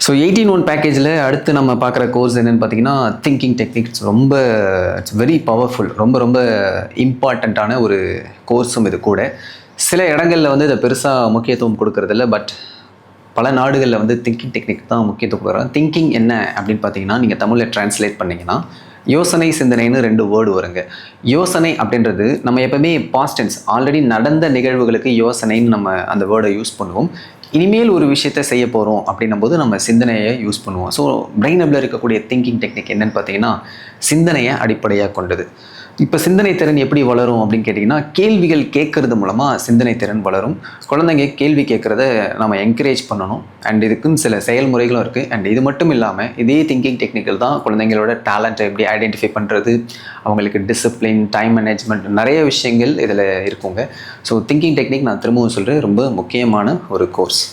So 18 பேக்கேஜில் அடுத்து நம்ம பார்க்குற கோர்ஸ் என்னென்னு பார்த்தீங்கன்னா திங்கிங் டெக்னிக்ஸ். ரொம்ப இட்ஸ் வெரி பவர்ஃபுல், ரொம்ப ரொம்ப இம்பார்ட்டண்ட்டான ஒரு கோர்ஸும் இது கூட. சில இடங்களில் வந்து இதை பெருசாக முக்கியத்துவம் கொடுக்கறதில்ல, பட் பல நாடுகளில் வந்து திங்கிங் டெக்னிக் தான் முக்கியத்துவம் கொடுக்குறாங்க. திங்கிங் என்ன அப்படின்னு பார்த்தீங்கன்னா, நீங்கள் தமிழில் டிரான்ஸ்லேட் பண்ணிங்கன்னா யோசனை சிந்தனைன்னு 2 வேர்டு வருங்க. யோசனை அப்படின்றது நம்ம எப்பவுமே பாஸ்ட் டென்ஸ், ஆல்ரெடி நடந்த நிகழ்வுகளுக்கு யோசனைன்னு நம்ம அந்த வேர்டை யூஸ் பண்ணுவோம். இனிமேல் ஒரு விஷயத்தை செய்ய போகிறோம் அப்படின்னும் போது நம்ம சிந்தனையை யூஸ் பண்ணுவோம். ஸோ பிரெயின் ஹப்பில் இருக்கக்கூடிய திங்கிங் டெக்னிக் என்னென்னு பார்த்தீங்கன்னா சிந்தனையை அடிப்படையாக கொண்டது. இப்போ சிந்தனை திறன் எப்படி வளரும் அப்படின்னு கேட்டிங்கன்னா, கேள்விகள் கேட்கறது மூலமாக சிந்தனை திறன் வளரும். குழந்தைங்க கேள்வி கேட்குறத நம்ம என்கரேஜ் பண்ணணும். அண்ட் இதுக்குன்னு சில செயல்முறைகளும் இருக்குது. அண்ட் இது மட்டும் இல்லாமல் இதே திங்கிங் டெக்னிக்கல் தான் குழந்தைங்களோட டேலண்ட்டை எப்படி ஐடென்டிஃபை பண்ணுறது, அவங்களுக்கு டிசிப்ளின், டைம் மேனேஜ்மெண்ட், நிறைய விஷயங்கள் இதில் இருக்குங்க. ஸோ திங்கிங் டெக்னிக் நான் திரும்பவும் சொல்கிறேன், ரொம்ப முக்கியமான ஒரு கோர்ஸ்.